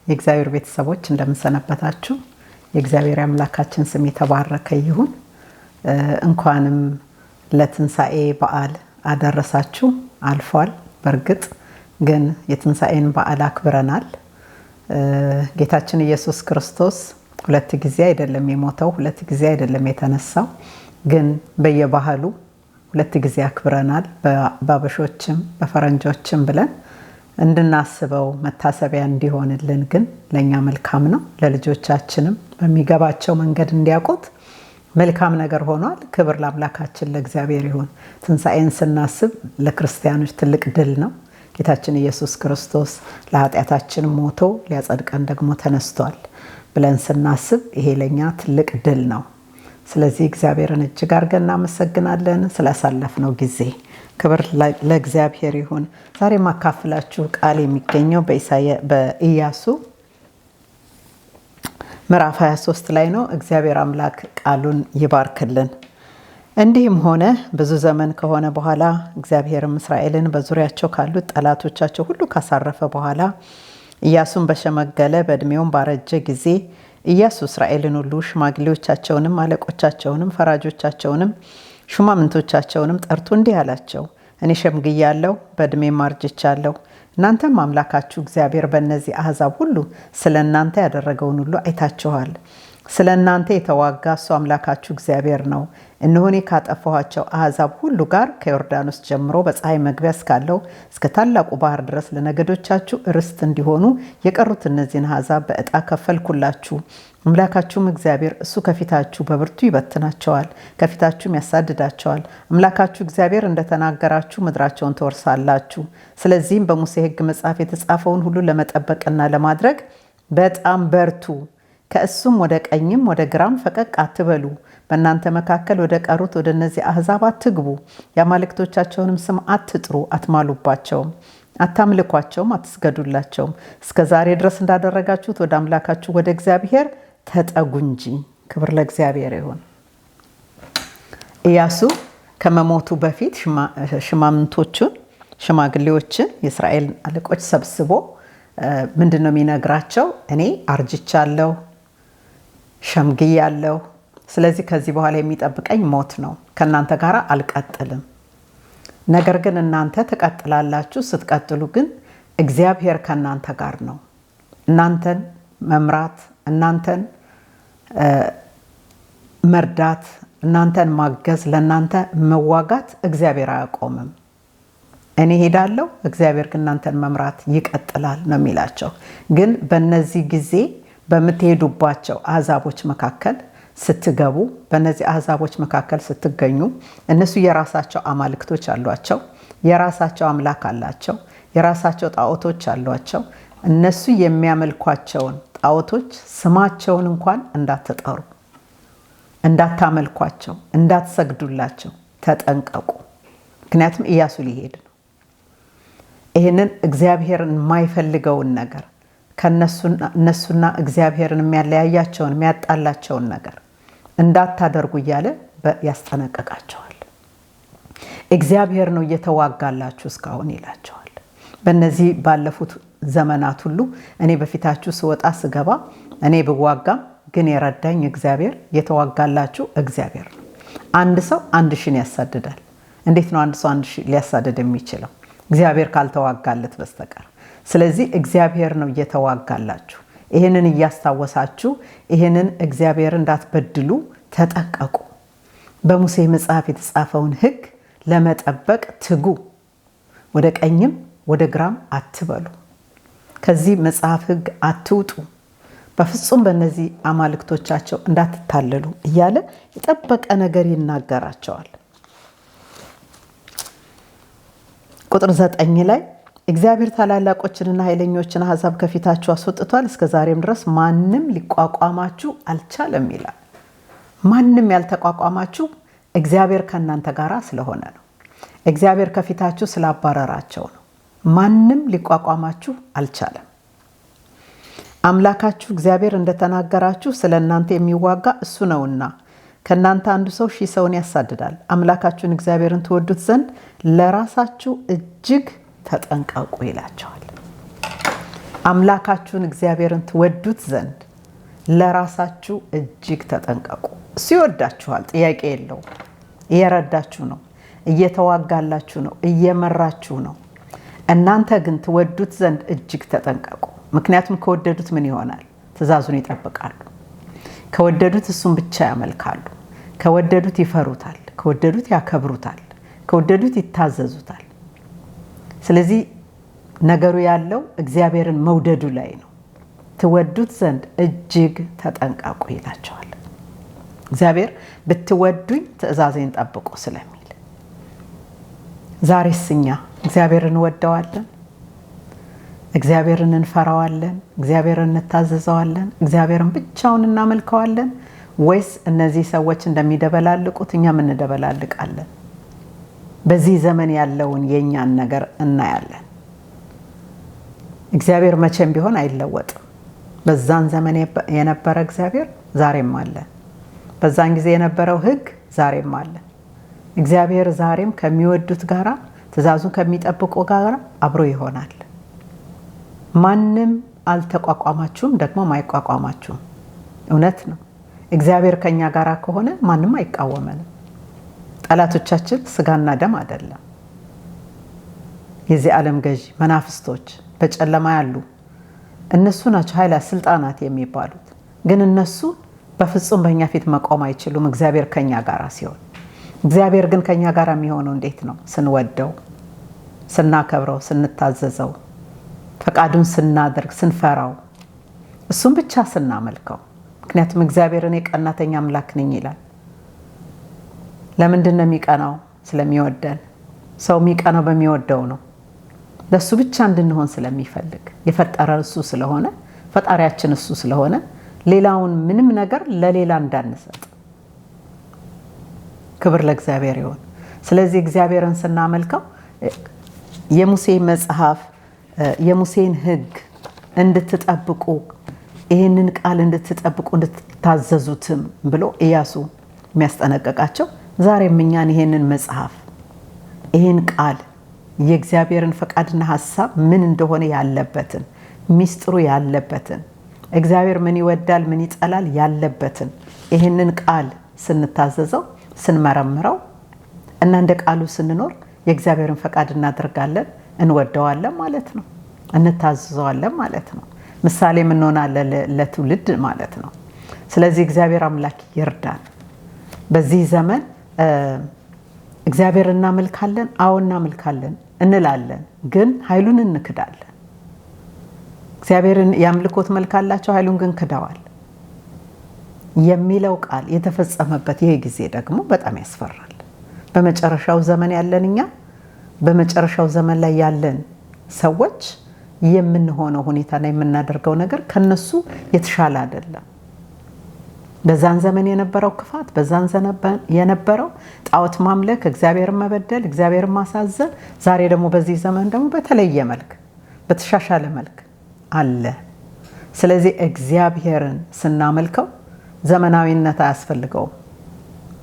የእግዚአብሔር ቤተሰቦች እንደምንሰነበታችሁ። የእግዚአብሔር አምላካችን ስም የተባረከ ይሁን። እንኳንም ለትንሳኤ በዓል አደረሳችሁ። አልፏል። በርግጥ ግን የትንሳኤን በዓል አክብረናል። ጌታችን ኢየሱስ ክርስቶስ ሁለት ጊዜ አይደለም የሞተው፣ ሁለት ጊዜ አይደለም የተነሳው፣ ግን በየባህሉ ሁለት ጊዜ አክብረናል። በአበሾችም በፈረንጆችም ብለን እንድናስበው መታሰቢያ እንዲሆንልን ግን ለኛ መልካም ነው። ለልጆቻችንም በሚገባቸው መንገድ እንዲያውቁት መልካም ነገር ሆኗል። ክብር ለአምላካችን ለእግዚአብሔር ይሁን። ትንሳኤን ስናስብ ለክርስቲያኖች ትልቅ ድል ነው። ጌታችን ኢየሱስ ክርስቶስ ለኃጢአታችን ሞቶ ሊያጸድቀን ደግሞ ተነስቷል ብለን ስናስብ ይሄ ለኛ ትልቅ ድል ነው። ስለዚህ እግዚአብሔርን እጅግ አድርገን እናመሰግናለን ስላሳለፍነው ጊዜ። ክብር ለእግዚአብሔር ይሁን። ዛሬ ማካፍላችሁ ቃል የሚገኘው በኢያሱ ምዕራፍ 23 ላይ ነው። እግዚአብሔር አምላክ ቃሉን ይባርክልን። እንዲህም ሆነ ብዙ ዘመን ከሆነ በኋላ እግዚአብሔርም እስራኤልን በዙሪያቸው ካሉት ጠላቶቻቸው ሁሉ ካሳረፈ በኋላ ኢያሱን በሸመገለ በዕድሜውም ባረጀ ጊዜ ኢያሱ እስራኤልን ሁሉ ሽማግሌዎቻቸውንም አለቆቻቸውንም ፈራጆቻቸውንም ሹማምንቶቻቸውንም ጠርቶ እንዲህ አላቸው፣ እኔ ሸምግያለሁ፣ በዕድሜም አርጅቻለሁ። እናንተም አምላካችሁ እግዚአብሔር በእነዚህ አሕዛብ ሁሉ ስለ እናንተ ያደረገውን ሁሉ አይታችኋል። ስለ እናንተ የተዋጋ እሱ አምላካችሁ እግዚአብሔር ነው። እነሆ እኔ ካጠፋኋቸው አሕዛብ ሁሉ ጋር ከዮርዳኖስ ጀምሮ በፀሐይ መግቢያ እስካለው እስከ ታላቁ ባህር ድረስ ለነገዶቻችሁ ርስት እንዲሆኑ የቀሩት እነዚህን አሕዛብ በዕጣ ከፈልኩላችሁ። አምላካችሁም እግዚአብሔር እሱ ከፊታችሁ በብርቱ ይበትናቸዋል፣ ከፊታችሁም ያሳድዳቸዋል። አምላካችሁ እግዚአብሔር እንደተናገራችሁ ምድራቸውን ትወርሳላችሁ። ስለዚህም በሙሴ ሕግ መጽሐፍ የተጻፈውን ሁሉ ለመጠበቅና ለማድረግ በጣም በርቱ። ከእሱም ወደ ቀኝም ወደ ግራም ፈቀቅ አትበሉ። በእናንተ መካከል ወደ ቀሩት ወደ እነዚህ አሕዛብ አትግቡ። የአማልክቶቻቸውንም ስም አትጥሩ፣ አትማሉባቸውም፣ አታምልኳቸውም፣ አትስገዱላቸውም። እስከ ዛሬ ድረስ እንዳደረጋችሁት ወደ አምላካችሁ ወደ እግዚአብሔር ተጠጉ እንጂ። ክብር ለእግዚአብሔር ይሁን። ኢያሱ ከመሞቱ በፊት ሽማምንቶቹን፣ ሽማግሌዎችን፣ የእስራኤል አለቆች ሰብስቦ ምንድን ነው የሚነግራቸው? እኔ አርጅቻለሁ፣ ሸምግያለሁ። ስለዚህ ከዚህ በኋላ የሚጠብቀኝ ሞት ነው። ከእናንተ ጋር አልቀጥልም። ነገር ግን እናንተ ትቀጥላላችሁ። ስትቀጥሉ ግን እግዚአብሔር ከእናንተ ጋር ነው። እናንተን መምራት፣ እናንተን መርዳት፣ እናንተን ማገዝ፣ ለእናንተ መዋጋት እግዚአብሔር አያቆምም። እኔ ሄዳለሁ፣ እግዚአብሔር ግን እናንተን መምራት ይቀጥላል ነው የሚላቸው። ግን በእነዚህ ጊዜ በምትሄዱባቸው አሕዛቦች መካከል ስትገቡ፣ በእነዚህ አሕዛቦች መካከል ስትገኙ እነሱ የራሳቸው አማልክቶች አሏቸው፣ የራሳቸው አምላክ አላቸው፣ የራሳቸው ጣዖቶች አሏቸው። እነሱ የሚያመልኳቸውን ጣዖቶች ስማቸውን እንኳን እንዳትጠሩ፣ እንዳታመልኳቸው፣ እንዳትሰግዱላቸው ተጠንቀቁ። ምክንያቱም ኢያሱ ሊሄድ ነው። ይህንን እግዚአብሔርን የማይፈልገውን ነገር ከእነሱና እግዚአብሔርን የሚያለያያቸውን የሚያጣላቸውን ነገር እንዳታደርጉ እያለ ያስጠነቅቃቸዋል። እግዚአብሔር ነው እየተዋጋላችሁ እስካሁን ይላቸዋል። በእነዚህ ባለፉት ዘመናት ሁሉ እኔ በፊታችሁ ስወጣ ስገባ እኔ ብዋጋም ግን የረዳኝ እግዚአብሔር፣ የተዋጋላችሁ እግዚአብሔር ነው። አንድ ሰው 1000 ያሳድዳል። እንዴት ነው አንድ ሰው 1000 ሊያሳድድ የሚችለው? እግዚአብሔር ካልተዋጋለት በስተቀር። ስለዚህ እግዚአብሔር ነው እየተዋጋላችሁ። ይህንን እያስታወሳችሁ ይህንን እግዚአብሔር እንዳትበድሉ ተጠንቀቁ። በሙሴ መጽሐፍ የተጻፈውን ሕግ ለመጠበቅ ትጉ። ወደ ቀኝም ወደ ግራም አትበሉ። ከዚህ መጽሐፍ ሕግ አትውጡ። በፍጹም በእነዚህ አማልክቶቻቸው እንዳትታለሉ እያለ የጠበቀ ነገር ይናገራቸዋል። ቁጥር 9 ላይ እግዚአብሔር ታላላቆችንና ኃይለኞችን አሕዛብ ከፊታችሁ አስወጥቷል፣ እስከ ዛሬም ድረስ ማንም ሊቋቋማችሁ አልቻለም ይላል። ማንም ያልተቋቋማችሁ እግዚአብሔር ከእናንተ ጋር ስለሆነ ነው። እግዚአብሔር ከፊታችሁ ስላባረራቸው ነው። ማንም ሊቋቋማችሁ አልቻለም። አምላካችሁ እግዚአብሔር እንደተናገራችሁ ስለ እናንተ የሚዋጋ እሱ ነውና ከእናንተ አንዱ ሰው 1000 ሰውን ያሳድዳል። አምላካችሁን እግዚአብሔርን ትወዱት ዘንድ ለራሳችሁ እጅግ ተጠንቀቁ ይላቸዋል። አምላካችሁን እግዚአብሔርን ትወዱት ዘንድ ለራሳችሁ እጅግ ተጠንቀቁ። እሱ ይወዳችኋል፣ ጥያቄ የለውም። እየረዳችሁ ነው፣ እየተዋጋላችሁ ነው፣ እየመራችሁ ነው። እናንተ ግን ትወዱት ዘንድ እጅግ ተጠንቀቁ። ምክንያቱም ከወደዱት ምን ይሆናል? ትእዛዙን ይጠብቃሉ። ከወደዱት እሱን ብቻ ያመልካሉ። ከወደዱት ይፈሩታል። ከወደዱት ያከብሩታል። ከወደዱት ይታዘዙታል። ስለዚህ ነገሩ ያለው እግዚአብሔርን መውደዱ ላይ ነው። ትወዱት ዘንድ እጅግ ተጠንቀቁ ይላቸዋል። እግዚአብሔር ብትወዱኝ ትእዛዜን ጠብቁ ስለሚል ዛሬስ እኛ እግዚአብሔርን እንወደዋለን? እግዚአብሔርን እንፈራዋለን? እግዚአብሔርን እንታዘዘዋለን? እግዚአብሔርን ብቻውን እናመልከዋለን? ወይስ እነዚህ ሰዎች እንደሚደበላልቁት እኛም እንደበላልቃለን? በዚህ ዘመን ያለውን የኛን ነገር እናያለን። እግዚአብሔር መቼም ቢሆን አይለወጥም። በዛን ዘመን የነበረ እግዚአብሔር ዛሬም አለ። በዛን ጊዜ የነበረው ሕግ ዛሬም አለ። እግዚአብሔር ዛሬም ከሚወዱት ጋራ ትእዛዙን ከሚጠብቁ ጋራ አብሮ ይሆናል። ማንም አልተቋቋማችሁም፣ ደግሞ አይቋቋማችሁም። እውነት ነው። እግዚአብሔር ከኛ ጋራ ከሆነ ማንም አይቃወመንም። ጠላቶቻችን ስጋና ደም አይደለም። የዚህ ዓለም ገዢ መናፍስቶች በጨለማ ያሉ እነሱ ናቸው ኃይላት፣ ስልጣናት የሚባሉት። ግን እነሱ በፍጹም በእኛ ፊት መቆም አይችሉም እግዚአብሔር ከኛ ጋራ ሲሆን። እግዚአብሔር ግን ከኛ ጋራ የሚሆነው እንዴት ነው? ስንወደው፣ ስናከብረው፣ ስንታዘዘው፣ ፈቃዱን ስናደርግ፣ ስንፈራው፣ እሱም ብቻ ስናመልከው። ምክንያቱም እግዚአብሔር እኔ ቀናተኛ አምላክ ነኝ ይላል። ለምንድን ነው የሚቀናው? ስለሚወደን። ሰው የሚቀናው በሚወደው ነው። ለሱ ብቻ እንድንሆን ስለሚፈልግ የፈጠረን እሱ ስለሆነ፣ ፈጣሪያችን እሱ ስለሆነ ሌላውን ምንም ነገር ለሌላ እንዳንሰጥ። ክብር ለእግዚአብሔር ይሁን። ስለዚህ እግዚአብሔርን ስናመልከው የሙሴ መጽሐፍ የሙሴን ሕግ እንድትጠብቁ ይህንን ቃል እንድትጠብቁ እንድትታዘዙትም ብሎ ኢያሱ የሚያስጠነቅቃቸው ዛሬም እኛን ይህንን መጽሐፍ ይህን ቃል የእግዚአብሔርን ፈቃድና ሐሳብ ምን እንደሆነ ያለበትን ሚስጥሩ ያለበትን እግዚአብሔር ምን ይወዳል ምን ይጠላል ያለበትን ይህንን ቃል ስንታዘዘው ስንመረምረው እና እንደ ቃሉ ስንኖር የእግዚአብሔርን ፈቃድ እናደርጋለን፣ እንወደዋለን ማለት ነው፣ እንታዘዘዋለን ማለት ነው። ምሳሌ እንሆናለን ለትውልድ ማለት ነው። ስለዚህ እግዚአብሔር አምላክ ይርዳን። በዚህ ዘመን እግዚአብሔር እናመልካለን፣ አዎ እናመልካለን እንላለን፣ ግን ኃይሉን እንክዳለን። እግዚአብሔርን ያምልኮት መልክ አላቸው፣ ኃይሉን ግን ክደዋል የሚለው ቃል የተፈጸመበት ይሄ ጊዜ ደግሞ በጣም ያስፈራል። በመጨረሻው ዘመን ያለን እኛ በመጨረሻው ዘመን ላይ ያለን ሰዎች የምንሆነው ሁኔታና የምናደርገው ነገር ከነሱ የተሻለ አይደለም። በዛን ዘመን የነበረው ክፋት፣ በዛን ዘመን የነበረው ጣዖት ማምለክ፣ እግዚአብሔርን መበደል፣ እግዚአብሔርን ማሳዘን፣ ዛሬ ደግሞ በዚህ ዘመን ደግሞ በተለየ መልክ በተሻሻለ መልክ አለ። ስለዚህ እግዚአብሔርን ስናመልከው ዘመናዊነት አያስፈልገውም።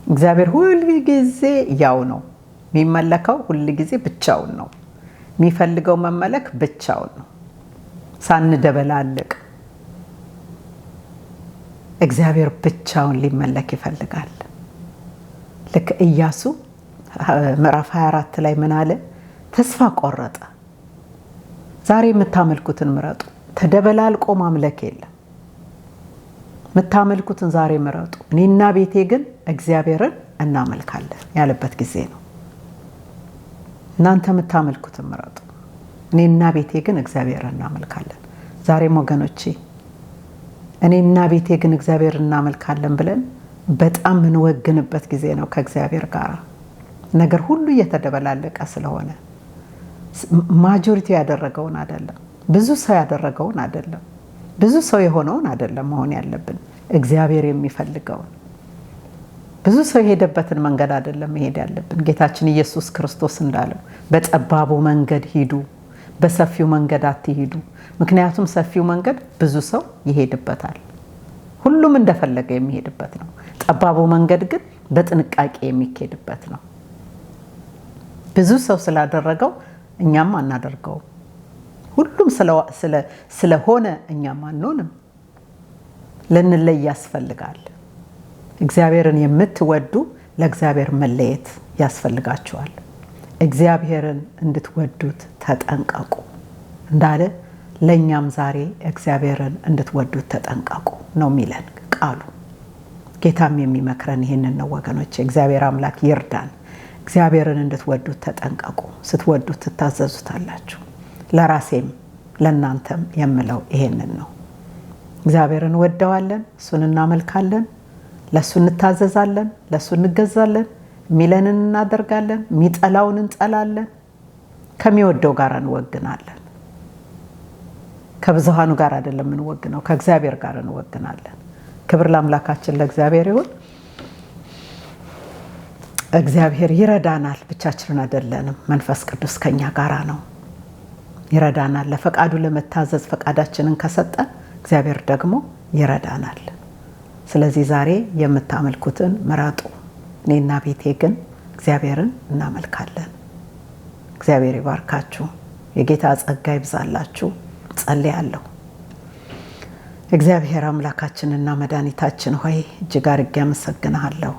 እግዚአብሔር ሁል ጊዜ ያው ነው የሚመለከው፣ ሁል ጊዜ ብቻውን ነው የሚፈልገው መመለክ ብቻውን ነው፣ ሳንደበላልቅ እግዚአብሔር ብቻውን ሊመለክ ይፈልጋል። ልክ ኢያሱ ምዕራፍ 24 ላይ ምን አለ? ተስፋ ቆረጠ። ዛሬ የምታመልኩትን ምረጡ። ተደበላልቆ ማምለክ የለም። የምታመልኩትን ዛሬ ምረጡ፣ እኔና ቤቴ ግን እግዚአብሔርን እናመልካለን ያለበት ጊዜ ነው። እናንተ የምታመልኩትን ምረጡ፣ እኔና ቤቴ ግን እግዚአብሔርን እናመልካለን። ዛሬም ወገኖቼ እኔና ቤቴ ግን እግዚአብሔርን እናመልካለን ብለን በጣም የምንወግንበት ጊዜ ነው ከእግዚአብሔር ጋር። ነገር ሁሉ እየተደበላለቀ ስለሆነ ማጆሪቲ ያደረገውን አይደለም፣ ብዙ ሰው ያደረገውን አይደለም፣ ብዙ ሰው የሆነውን አይደለም መሆን ያለብን፣ እግዚአብሔር የሚፈልገውን። ብዙ ሰው የሄደበትን መንገድ አይደለም መሄድ ያለብን። ጌታችን ኢየሱስ ክርስቶስ እንዳለው በጠባቡ መንገድ ሂዱ፣ በሰፊው መንገድ አትሂዱ። ምክንያቱም ሰፊው መንገድ ብዙ ሰው ይሄድበታል፣ ሁሉም እንደፈለገ የሚሄድበት ነው። ጠባቡ መንገድ ግን በጥንቃቄ የሚሄድበት ነው። ብዙ ሰው ስላደረገው እኛም አናደርገው። ሁሉም ስለሆነ እኛም አንሆንም። ልንለይ ያስፈልጋል። እግዚአብሔርን የምትወዱ ለእግዚአብሔር መለየት ያስፈልጋችኋል። እግዚአብሔርን እንድትወዱት ተጠንቀቁ እንዳለ ለእኛም ዛሬ እግዚአብሔርን እንድትወዱት ተጠንቀቁ ነው የሚለን ቃሉ። ጌታም የሚመክረን ይህንን ነው ወገኖች። እግዚአብሔር አምላክ ይርዳን። እግዚአብሔርን እንድትወዱት ተጠንቀቁ። ስትወዱት ትታዘዙታላችሁ። ለራሴም ለእናንተም የምለው ይሄንን ነው። እግዚአብሔርን ወደዋለን፣ እሱን እናመልካለን፣ ለእሱ እንታዘዛለን፣ ለእሱ እንገዛለን፣ የሚለንን እናደርጋለን፣ የሚጠላውን እንጠላለን፣ ከሚወደው ጋር እንወግናለን። ከብዙሃኑ ጋር አይደለም እንወግነው፣ ከእግዚአብሔር ጋር እንወግናለን። ክብር ለአምላካችን ለእግዚአብሔር ይሁን። እግዚአብሔር ይረዳናል። ብቻችንን አይደለንም። መንፈስ ቅዱስ ከኛ ጋራ ነው፣ ይረዳናል። ለፈቃዱ ለመታዘዝ ፈቃዳችንን ከሰጠን እግዚአብሔር ደግሞ ይረዳናል። ስለዚህ ዛሬ የምታመልኩትን ምረጡ። እኔና ቤቴ ግን እግዚአብሔርን እናመልካለን። እግዚአብሔር ይባርካችሁ። የጌታ ጸጋ ይብዛላችሁ። ጸልያለሁ። እግዚአብሔር አምላካችንና መድኃኒታችን ሆይ እጅግ አድርጌ አመሰግንሃለሁ።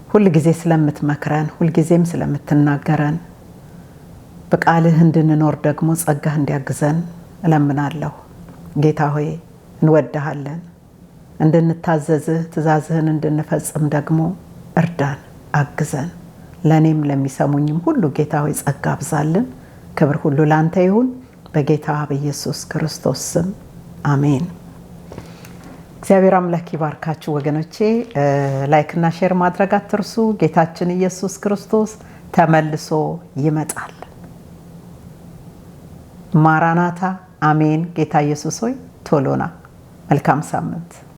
ሁልጊዜ ስለምትመክረን፣ ሁልጊዜም ስለምትናገረን፣ በቃልህ እንድንኖር ደግሞ ጸጋህ እንዲያግዘን እለምናለሁ። ጌታ ሆይ እንወድሃለን። እንድንታዘዝህ ትእዛዝህን እንድንፈጽም ደግሞ እርዳን፣ አግዘን። ለእኔም ለሚሰሙኝም ሁሉ ጌታ ሆይ ጸጋ አብዛልን። ክብር ሁሉ ላንተ ይሁን በጌታ በኢየሱስ ክርስቶስ ስም አሜን። እግዚአብሔር አምላክ ይባርካችሁ ወገኖቼ። ላይክ እና ሼር ማድረግ አትርሱ። ጌታችን ኢየሱስ ክርስቶስ ተመልሶ ይመጣል። ማራናታ አሜን። ጌታ ኢየሱስ ሆይ ቶሎና። መልካም ሳምንት